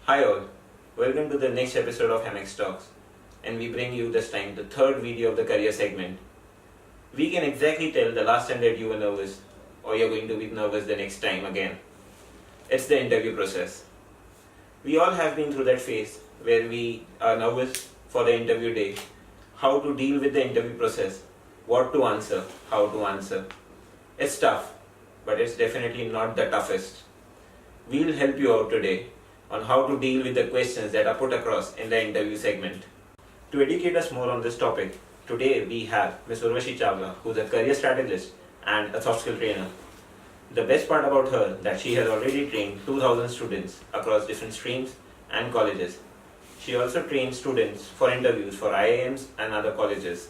Hi all, welcome to the next episode of hamXtalks, and we bring you this time the third video of the career segment. We can exactly tell the last time that you were nervous or you're going to be nervous the next time again. It's the interview process. We all have been through that phase where we are nervous for the interview day, how to deal with the interview process, what to answer, how to answer. It's tough, but it's definitely not the toughest. We'll help you out today on how to deal with the questions that are put across in the interview segment. To educate us more on this topic, today we have Ms. Urvashi Chawla, who is a career strategist and a soft skill trainer. The best part about her that she has already trained 2,000 students across different streams and colleges. She also trains students for interviews for IIMs and other colleges.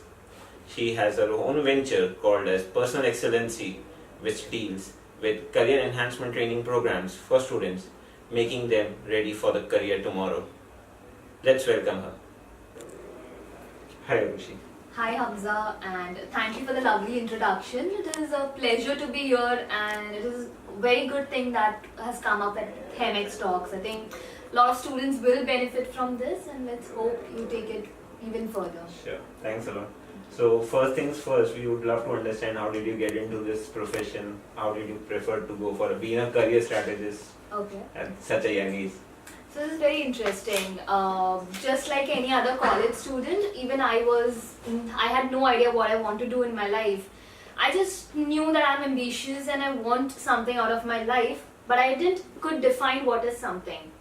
She has her own venture called as Personal Excellency, which deals with career enhancement training programs for students, making them ready for the career tomorrow. Let's welcome her. Hi Urvashi. Hi Hamza, and thank you for the lovely introduction. It is a pleasure to be here, and it is a very good thing that has come up at hamXtalks. I think a lot of students will benefit from this, and let's hope you take it even further. Sure, thanks a lot. So first things first, we would love to understand how did you get into this profession? How did you prefer to go for being a career strategist at such a young age? So this is very interesting. Just like any other college student, even I had no idea what I want to do in my life. I just knew that I'm ambitious and I want something out of my life, but I could define what is something.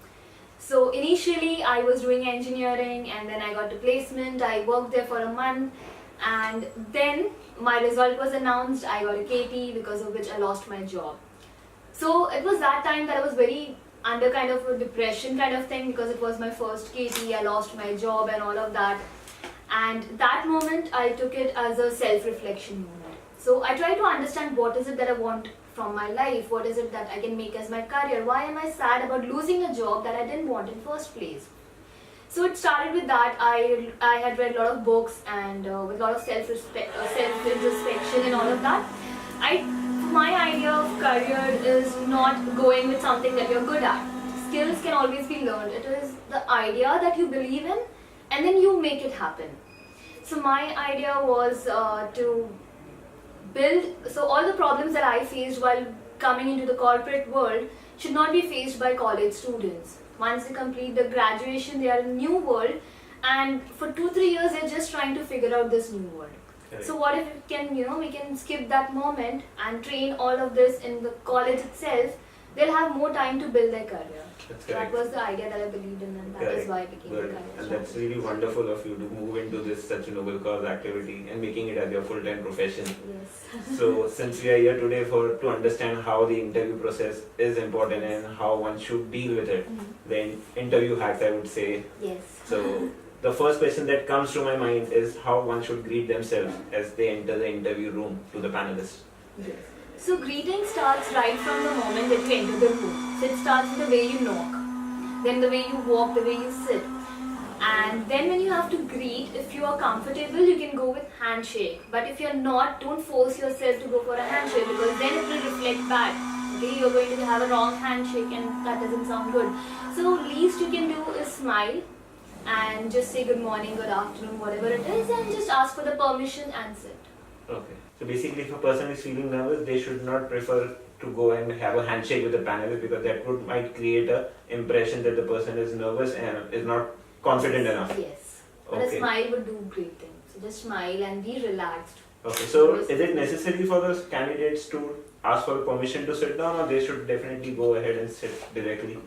So initially I was doing engineering, and then I got a placement. I worked there for a month, and then my result was announced. I got a KT, because of which I lost my job. So it was that time that I was very under kind of a depression kind of thing, because it was my first KT, I lost my job and all of that. And that moment I took it as a self-reflection moment. So I tried to understand what is it that I want from my life, what is it that I can make as my career, why am I sad about losing a job that I didn't want in first place. So it started with that. I had read a lot of books, and with a lot of self-introspection and all of that. My idea of career is not going with something that you're good at. Skills can always be learned. It is the idea that you believe in, and then you make it happen. So my idea was to build, so all the problems that I faced while coming into the corporate world should not be faced by college students. Once they complete the graduation, they are in a new world, and for 2-3 years they're just trying to figure out this new world. Okay. So what if we can skip that moment and train all of this in the college itself? They'll have more time to build their career. That was the idea that I believed in, and that is why I became a career. And that's really wonderful of you to move into this such a noble cause activity and making it as your full-time profession. Yes. So since we are here today to understand how the interview process is important and how one should deal with it, then interview hacks, I would say. Yes. So the first question that comes to my mind is how one should greet themselves as they enter the interview room to the panelists. Yes. So greeting starts right from the moment that you enter the room. So it starts with the way you knock, then the way you walk, the way you sit. And then when you have to greet, if you are comfortable, you can go with handshake. But if you're not, don't force yourself to go for a handshake, because then it will reflect back. Okay, you're going to have a wrong handshake, and that doesn't sound good. So least you can do is smile and just say good morning, good afternoon, whatever it is, and just ask for the permission and sit. Okay. So basically, if a person is feeling nervous, they should not prefer to go and have a handshake with the panelist, because that might create an impression that the person is nervous and is not confident enough. Yes. But a smile would do great things. So just smile and be relaxed. Okay. So is it necessary for those candidates to ask for permission to sit down, or they should definitely go ahead and sit directly?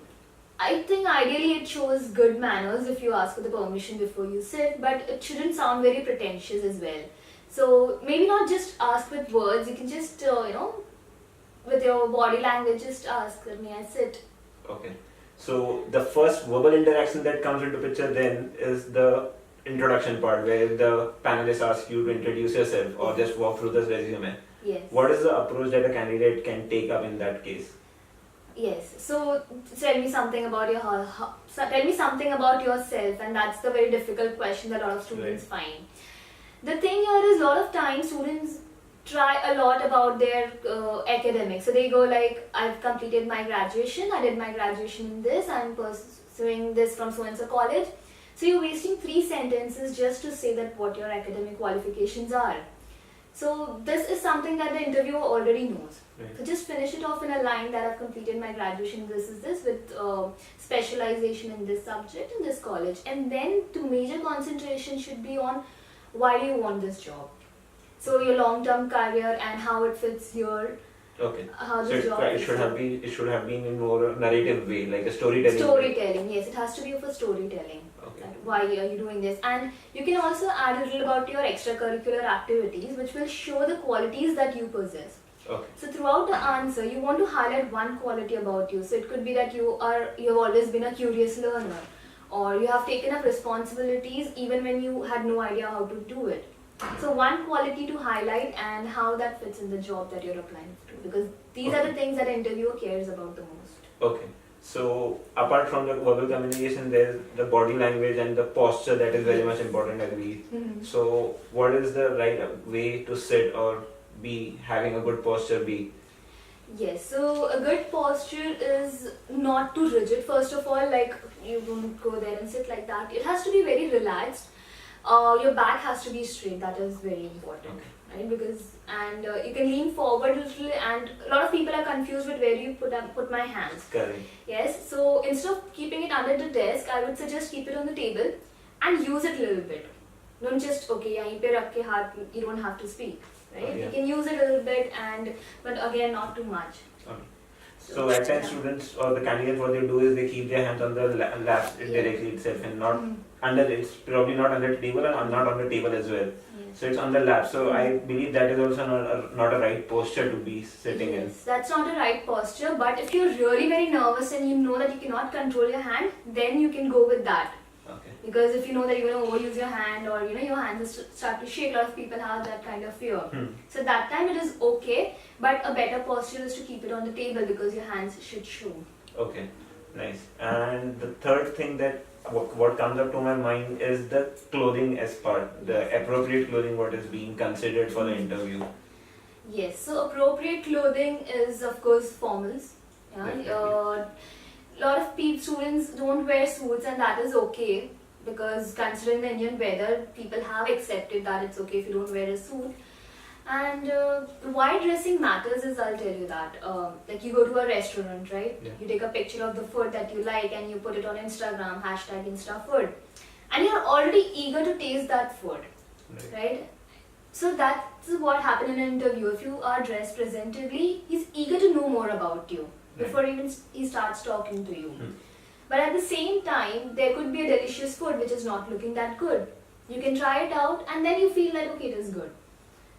I think ideally it shows good manners if you ask for the permission before you sit, but it shouldn't sound very pretentious as well. So maybe not just ask with words, you can just, with your body language, just ask, may I sit? Okay. So the first verbal interaction that comes into picture then is the introduction part, where the panelist asks you to introduce yourself or just walk through this resume. Yes. What is the approach that a candidate can take up in that case? Yes. So tell me something about yourself, and that's the very difficult question that a lot of students find. The thing here is, a lot of times students try a lot about their academics. So they go like, I've completed my graduation, I did my graduation in this, I'm doing this from so and so college. So you're wasting 3 sentences just to say that what your academic qualifications are. So this is something that the interviewer already knows. Right. So just finish it off in a line that I've completed my graduation, this is this, with specialization in this subject in this college. And then the major concentration should be on why do you want this job. So your long-term career and how it fits here. Okay. How So the job it should have been in more narrative way, like a storytelling. Storytelling, yes, it has to be for storytelling. Okay. That why are you doing this? And you can also add a little about your extracurricular activities, which will show the qualities that you possess. Okay. So throughout the answer, you want to highlight one quality about you. So it could be that you've always been a curious learner, or you have taken up responsibilities even when you had no idea how to do it. So one quality to highlight and how that fits in the job that you're applying to, because these are the things that an interviewer cares about the most. Okay. So apart from the verbal communication, there's the body language and the posture that is very much important, I believe. Mm-hmm. So what is the right way to sit or be having a good posture be? Yes, so a good posture is not too rigid. First of all, like you don't go there and sit like that. It has to be very relaxed. Your back has to be straight. That is very important, right? Because you can lean forward a little, and a lot of people are confused with where you put my hands. Correct. Yes, so instead of keeping it under the desk, I would suggest keep it on the table and use it a little bit. Don't just yahin pe rakh ke haath, you don't have to speak, right? Yeah. You can use it a little bit, but again not too much. Okay. So at times students or the candidates, what they do is they keep their hands on the lap directly itself and not under, it's probably not under the table and not on the table as well. So it's on the lap. So I believe that is also not a right posture to be sitting in. Yes, that's not a right posture, but if you're really very nervous and you know that you cannot control your hand, then you can go with that. Okay. Because if you know that you're going to overuse your hand, or your hands will start to shake, a lot of people have that kind of fear. So that time it is okay, but a better posture is to keep it on the table because your hands should show. Okay, nice. And the third thing that what comes up to my mind is the clothing as part, the appropriate clothing what is being considered for the interview. Yes, so appropriate clothing is of course formals. Yeah. A lot of students don't wear suits, and that is okay, because considering the Indian weather, people have accepted that it's okay if you don't wear a suit. And why dressing matters is, I'll tell you that. Like you go to a restaurant, right? Yeah. You take a picture of the food that you like and you put it on Instagram, #InstaFood. And you're already eager to taste that food, right? So that's what happened in an interview. If you are dressed presentably, he's eager to know more about you before even he starts talking to you. But at the same time, there could be a delicious food which is not looking that good. You can try it out and then you feel like, okay, it is good.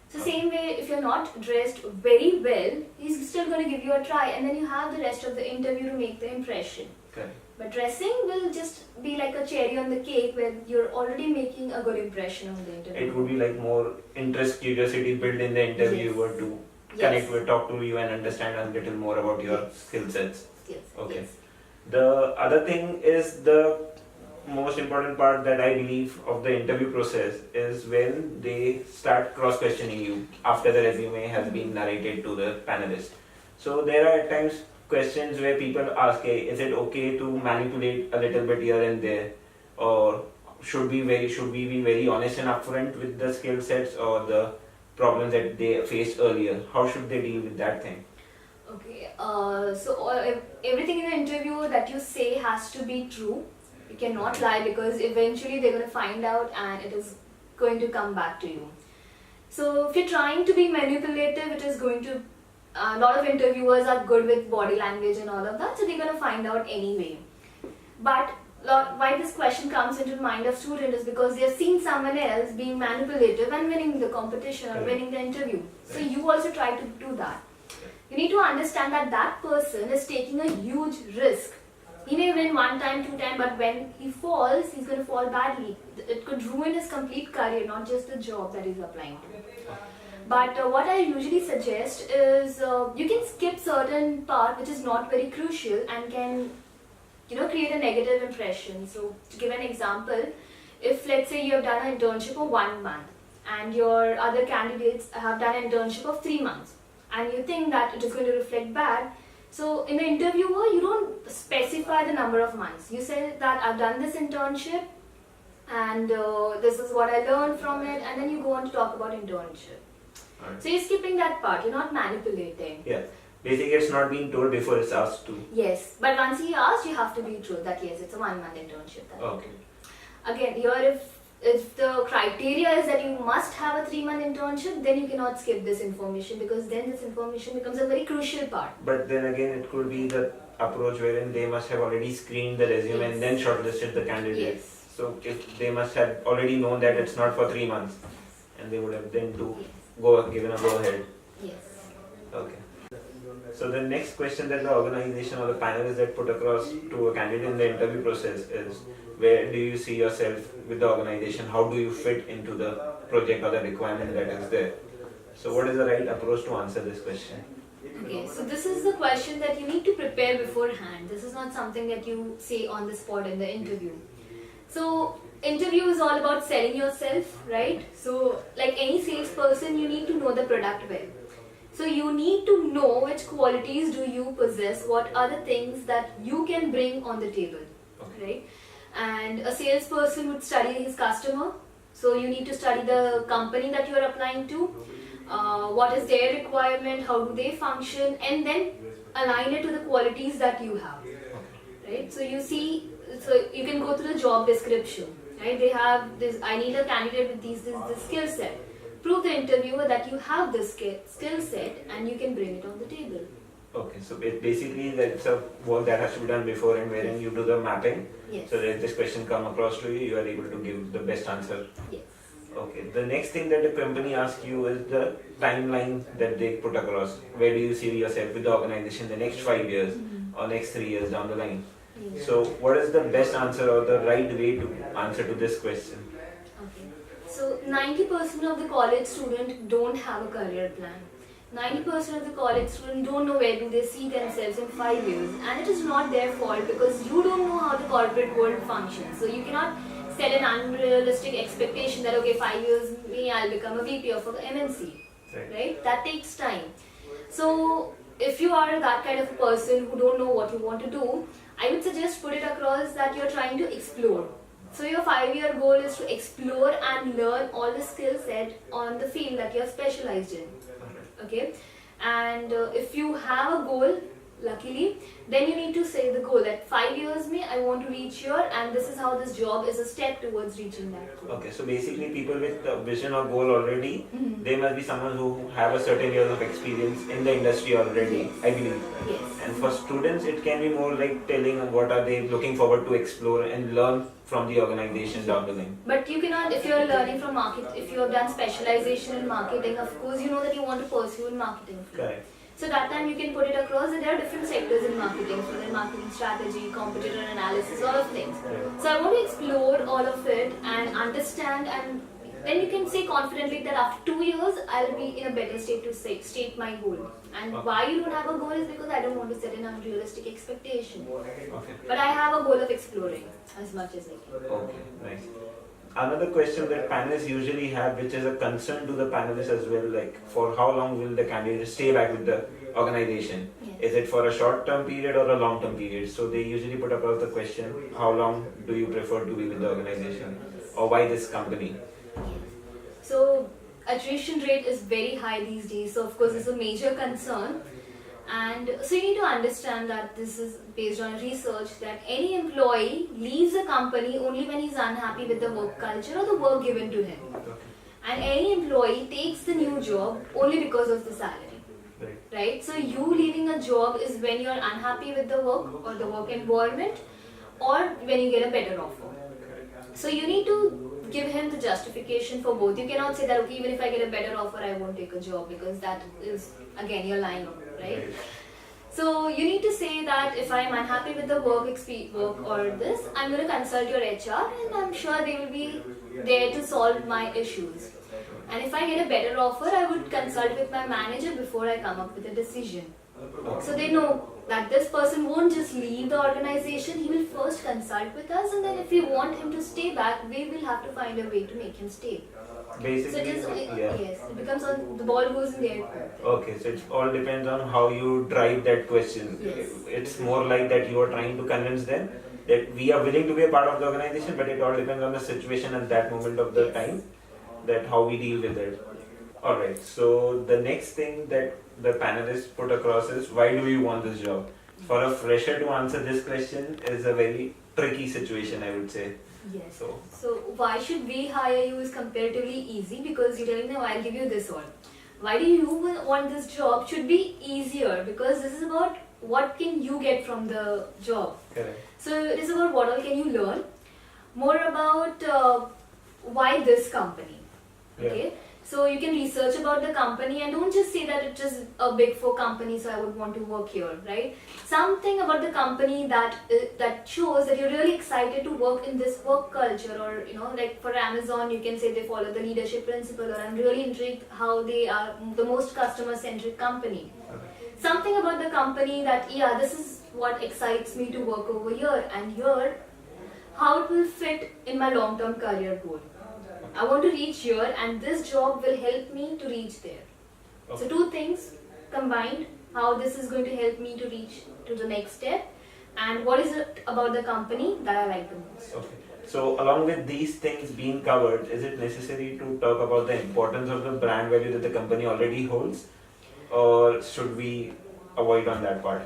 So same way, if you're not dressed very well, he's still going to give you a try, and then you have the rest of the interview to make the impression. Correct. But dressing will just be like a cherry on the cake where you're already making a good impression on the interview. It would be like more interest, curiosity built in the interviewer to connect with, talk to you and understand a little more about your skill sets. Yes. Okay. Yes. The other thing is the most important part that I believe of the interview process is when they start cross-questioning you after the resume has been narrated to the panelist. So there are at times questions where people ask, hey, is it okay to manipulate a little bit here and there, or should we be very honest and upfront with the skill sets or the problems that they faced earlier? How should they deal with that thing? Okay, everything in the interview that you say has to be true. You cannot lie, because eventually they're going to find out and it is going to come back to you. So if you're trying to be manipulative, it is going to, a lot of interviewers are good with body language and all of that, so they're going to find out anyway. But why this question comes into the mind of students is because they have seen someone else being manipulative and winning the competition or winning the interview. So you also try to do that. You need to understand that that person is taking a huge risk. He may win one time, two times, but when he falls, he's going to fall badly. It could ruin his complete career, not just the job that he's applying to. But what I usually suggest is you can skip certain part which is not very crucial and can create a negative impression. So to give an example, if let's say you have done an internship of 1 month and your other candidates have done an internship of 3 months, and you think that it is going to reflect bad, So in the interviewer, you don't specify the number of months. You say that I've done this internship and this is what I learned from it, and then you go on to talk about internship. Right. So you're skipping that part, you're not manipulating. Yeah. Basically, it's not being told before it's asked to. Yes, but once he asks, you have to be true that yes, it's a 1 month internship. Okay. Again, here if the criteria is that you must have a 3-month internship, then you cannot skip this information, because then this information becomes a very crucial part. But then again, it could be the approach wherein they must have already screened the resume Yes. and then shortlisted the candidate. Yes. So if they must have already known that it's not for 3 months, and they would have then Yes. given a go ahead. Yes. Okay. So the next question that the organization or the panelists that put across to a candidate in the interview process is, where do you see yourself with the organization? How do you fit into the project or the requirement that is there? So what is the right approach to answer this question? Okay, so this is the question that you need to prepare beforehand. This is not something that you say on the spot in the interview. So interview is all about selling yourself, right? So like any salesperson, you need to know the product well. So you need to know which qualities do you possess, what are the things that you can bring on the table, right? And a salesperson would study his customer. So you need to study the company that you are applying to, what is their requirement, how do they function, and then align it to the qualities that you have, right? So you see, so you can go through the job description, right? They have this, I need a candidate with this skill set. Prove the interviewer that you have this skill set and you can bring it on the table. Okay, so basically that's a work that has to be done before, and wherein you do the mapping. Yes. So that if this question come across to you, you are able to give the best answer. Yes. Okay, the next thing that the company asks you is the timeline that they put across. Where do you see yourself with the organization the next 5 years or next 3 years down the line? Yes. So what is the best answer or the right way to answer to this question? Okay. So 90% of the college students don't have a career plan. 90% of the college students don't know where do they see themselves in 5 years, and it is not their fault because you don't know how the corporate world functions. So you cannot set an unrealistic expectation that okay, 5 years me I'll become a VP of an MNC, right? That takes time. So if you are that kind of a person who don't know what you want to do, I would suggest put it across that you're trying to explore. So your 5-year goal is to explore and learn all the skill set on the field that you're specialized in. Okay, and if you have a goal, luckily, then you need to say the goal that 5 years I want to reach here, and this is how this job is a step towards reaching that goal. Okay, so basically people with a vision or goal already, they must be someone who have a certain years of experience in the industry already, Yes. I believe. Yes. And for students, it can be more like telling what are they looking forward to explore and learn from the organization down the line. But you cannot, if you're learning from market, if you have done specialization in marketing, of course you know that you want to pursue in marketing field. Correct. So that time you can put it across that there are different sectors in marketing, so there marketing strategy, competitor analysis, all of things. So I want to explore all of it and understand, and then you can say confidently that after 2 years I'll be in a better state to state my goal. And why you don't have a goal is because I don't want to set an unrealistic expectation. Okay. But I have a goal of exploring as much as I can. Okay, nice. Another question that panelists usually have, which is a concern to the panelists as well, like for how long will the candidate stay back with the organization? Yes. Is it for a short-term period or a long-term period? So they usually put across the question, how long do you prefer to be with the organization, or why this company? So attrition rate is very high these days, so of course it's a major concern. And so you need to understand that this is based on research that any employee leaves a company only when he's unhappy with the work culture or the work given to him. And any employee takes the new job only because of the salary. Right? So you leaving a job is when you're unhappy with the work or the work environment, or when you get a better offer. So you need to give him the justification for both. You cannot say that okay, even if I get a better offer I won't take a job, because that is again you're lying, right? So you need to say that if I'm unhappy with the work or this, I'm going to consult your HR and I'm sure they will be there to solve my issues. And if I get a better offer, I would consult with my manager before I come up with a decision. So they know that this person won't just leave the organization, he will first consult with us, and then if we want him to stay back, we will have to find a way to make him stay. Basically, So it is, yeah. yes, it becomes on, the ball goes in their court. Okay, so it all depends on how you drive that question. Yes. It's more like that you are trying to convince them that we are willing to be a part of the organization, but it all depends on the situation at that moment of the Yes. time, that how we deal with it. Alright, so the next thing that the panelists put across is, why do you want this job? For a fresher to answer this question is a very tricky situation, I would say. Yes. So, So why should we hire you is comparatively easy, because you're telling them I'll give you this all. Why do you want this job should be easier, because this is about what can you get from the job. correct. So it is about what all can you learn, more about why this company. Okay. So you can research about the company and don't just say that it is a big four company, so I would want to work here, right? Something about the company that that shows that you're really excited to work in this work culture, or like for Amazon, you can say they follow the leadership principle, or I'm really intrigued how they are the most customer-centric company. Something about the company that this is what excites me to work over here, and here how it will fit in my long-term career goal. I want to reach here, and this job will help me to reach there. Okay. So two things combined, how this is going to help me to reach to the next step, and what is it about the company that I like the most. Okay. So along with these things being covered, is it necessary to talk about the importance of the brand value that the company already holds, or should we avoid on that part?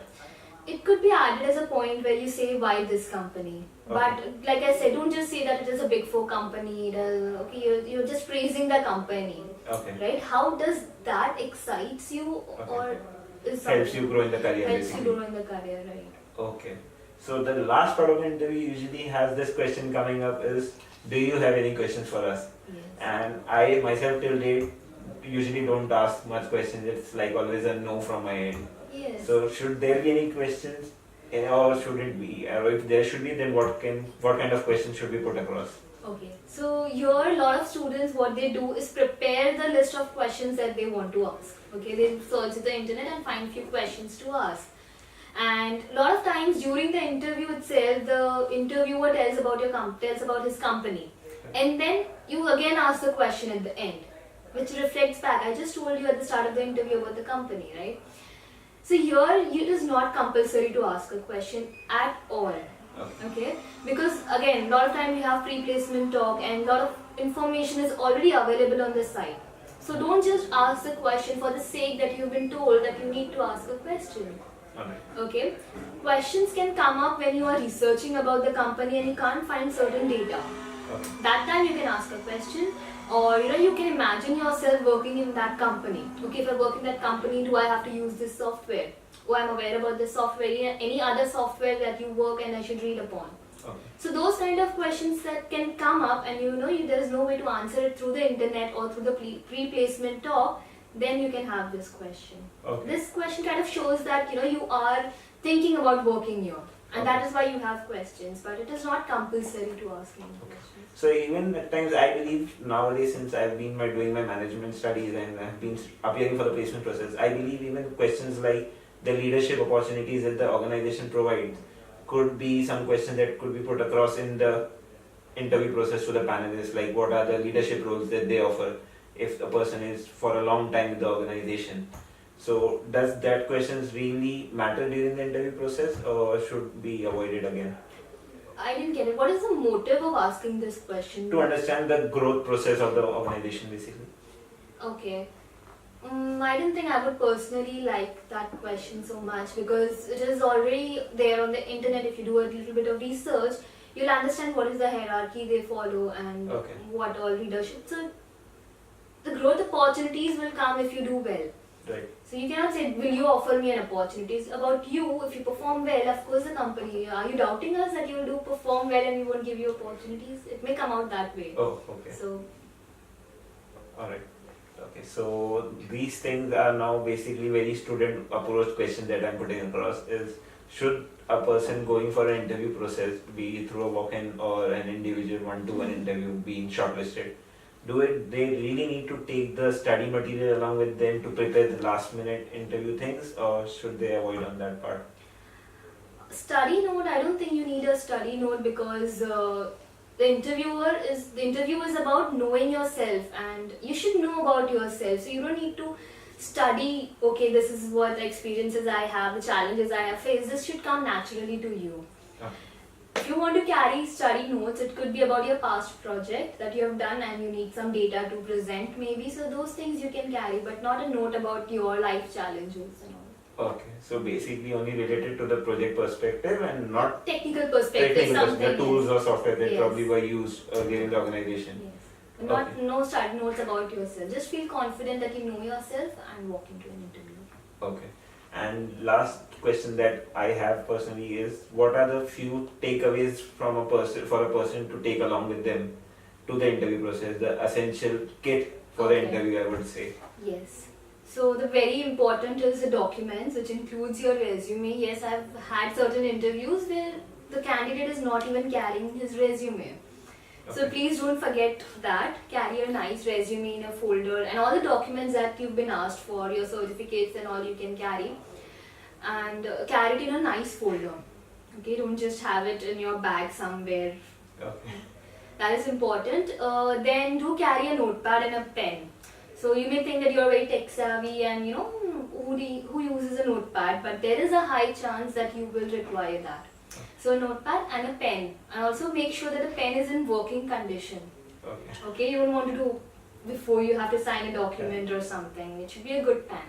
It could be added as a point where you say why this company. But like I said, don't just say that it is a big four company. You're just praising the company, Okay. right? How does that excites you, or is Helps you grow in the career, helps basically. you grow in the career, right? Okay. So the last part of the interview usually has this question coming up is, do you have any questions for us? Yes. And I myself till date usually don't ask much questions. It's like always a no from my end. Yes. So should there be any questions, or should it be? Or if there should be, then what kind of questions should we put across? Okay. So here a lot of students, what they do is prepare the list of questions that they want to ask. Okay, they search the internet and find few questions to ask. And a lot of times during the interview itself, the interviewer tells about his company, and then you again ask the question at the end, which reflects back. I just told you at the start of the interview about the company, right? So here it is not compulsory to ask a question at all. Okay? Because again, a lot of time you have pre-placement talk and a lot of information is already available on the site. So don't just ask the question for the sake that you've been told that you need to ask a question. Okay? Questions can come up when you are researching about the company and you can't find certain data. That time you can ask a question, or you can imagine yourself working in that company. Okay, if I work in that company, do I have to use this software? Oh, I'm aware about this software. Any other software that you work and I should read upon. So those kind of questions that can come up, and there is no way to answer it through the internet or through the pre-placement talk, then you can have this question. This question kind of shows that you are thinking about working here. And that is why you have questions, but it is not compulsory to ask any questions. So even at times, I believe nowadays, since I've been doing my management studies and I've been appearing for the placement process, I believe even questions like the leadership opportunities that the organization provides could be some questions that could be put across in the interview process to the panelists, like what are the leadership roles that they offer if a person is for a long time with the organization. So does that questions really matter during the interview process, or should be avoided again? I didn't get it. What is the motive of asking this question? To understand the growth process of the organization, basically. Okay. I don't think I would personally like that question so much, because it is already there on the internet. If you do a little bit of research, you'll understand what is the hierarchy they follow and what all leadership. So the growth opportunities will come if you do well. Right. So you cannot say, will you offer me an opportunity? It's about you. If you perform well, of course the company. Are you doubting us that you will perform well and we won't give you opportunities? It may come out that way. Oh, okay. So. Alright. Okay, so these things are now basically very student approach questions that I'm putting across is, should a person going for an interview process, be it through a walk-in or an individual one-to-one interview, being shortlisted, they really need to take the study material along with them to prepare the last minute interview things, or should they avoid on that part? Study note, I don't think you need a study note, because the interview is about knowing yourself, and you should know about yourself. So you don't need to study, okay, this is what the experiences I have, the challenges I have faced. This should come naturally to you. If you want to carry study notes, it could be about your past project that you have done and you need some data to present maybe. So those things you can carry, but not a note about your life challenges and all. Okay, so basically only related to the project perspective and not Technical perspective, the tools or software that Yes. probably were used earlier in the organization. Yes. Not no study notes about yourself. Just feel confident that you know yourself and walk into an interview. Okay. And last question that I have personally is, what are the few takeaways from a person to take along with them to the interview process, the essential kit for the interview, I would say. Yes. So the very important is the documents, which includes your resume. Yes, I've had certain interviews where the candidate is not even carrying his resume. So please don't forget that. Carry a nice resume in a folder and all the documents that you've been asked for, your certificates and all you can carry. And carry it in a nice folder. Okay, don't just have it in your bag somewhere. Okay. That is important. Then do carry a notepad and a pen. So you may think that you are very tech savvy and you know who uses a notepad, but there is a high chance that you will require that. So a notepad and a pen, and also make sure that the pen is in working condition. Okay. Okay, you don't want to do before you have to sign a document or something. It should be a good pen.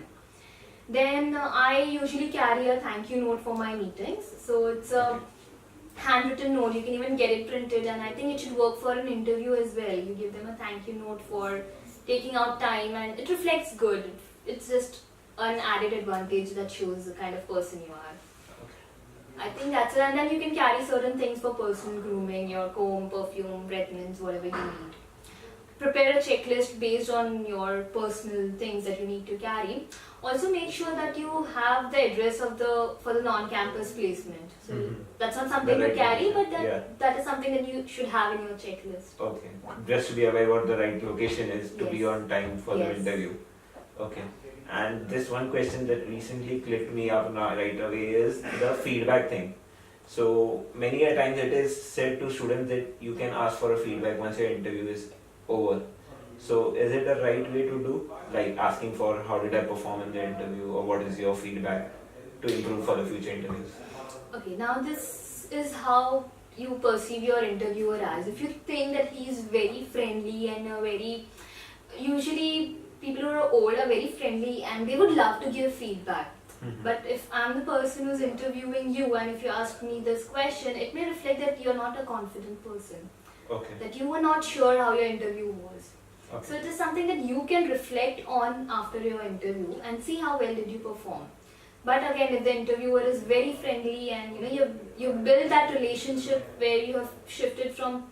Then I usually carry a thank you note for my meetings. So it's a handwritten note. You can even get it printed, and I think it should work for an interview as well. You give them a thank you note for taking out time, and it reflects good. It's just an added advantage that shows the kind of person you are. I think that's it. And then you can carry certain things for personal grooming, your comb, perfume, breath mints, whatever you need. Prepare a checklist based on your personal things that you need to carry. Also make sure that you have the address of for the non-campus placement. So that's not something to carry, but that is something that you should have in your checklist. Okay. Just to be aware what the right location is to be on time for the interview. Okay. And this one question that recently clicked me up right away is the feedback thing. So many a times it is said to students that you can ask for a feedback once your interview is over. So is it the right way to do? Like asking for how did I perform in the interview, or what is your feedback to improve for the future interviews? Okay, now this is how you perceive your interviewer as. If you think that he is very friendly and usually people who are old are very friendly and they would love to give feedback. But if I'm the person who's interviewing you and if you ask me this question, it may reflect that you're not a confident person. Okay. That you were not sure how your interview was. Okay. So it is something that you can reflect on after your interview and see how well did you perform. But again, if the interviewer is very friendly and you build that relationship where you have shifted from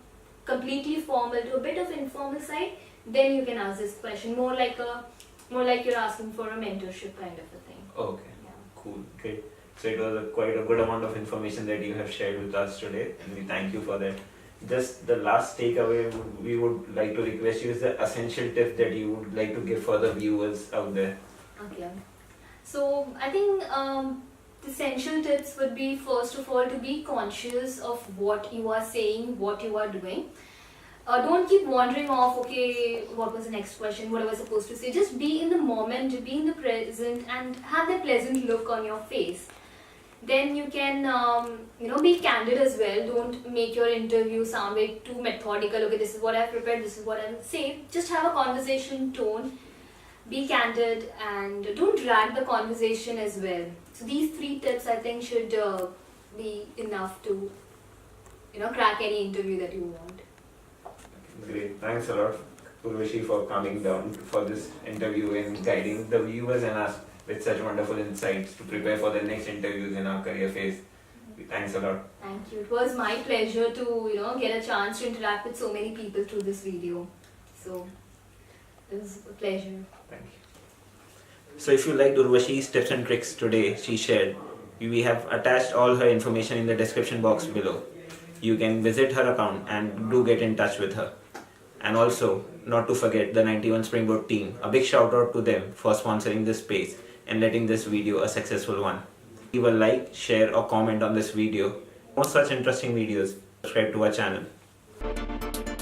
completely formal to a bit of informal side, then you can ask this question more like you're asking for a mentorship kind of a thing. Okay. Cool. Great. So it was quite a good amount of information that you have shared with us today, and we thank you for that. Just the last takeaway we would like to request you is the essential tip that you would like to give for the viewers out there. Okay. So I think the essential tips would be, first of all, to be conscious of what you are saying, what you are doing. Don't keep wandering off, okay, what was the next question, what was I supposed to say. Just be in the moment, be in the present and have that pleasant look on your face. Then you can, be candid as well. Don't make your interview sound way too methodical. Okay, this is what I've prepared, this is what I'll say. Just have a conversation tone. Be candid and don't drag the conversation as well. So these 3 tips I think should be enough to, crack any interview that you want. Great. Thanks a lot, Urvashi, for coming down for this interview and guiding the viewers and us with such wonderful insights to prepare for the next interviews in our career phase. Thanks a lot. Thank you. It was my pleasure to get a chance to interact with so many people through this video. So it was a pleasure. Thank you. So if you liked Urvashi's tips and tricks today she shared, we have attached all her information in the description box below. You can visit her account and do get in touch with her. And also, not to forget the 91 Springboard team. A big shout out to them for sponsoring this space and letting this video a successful one. Leave a like, share or comment on this video. For more such interesting videos, subscribe to our channel. Bye.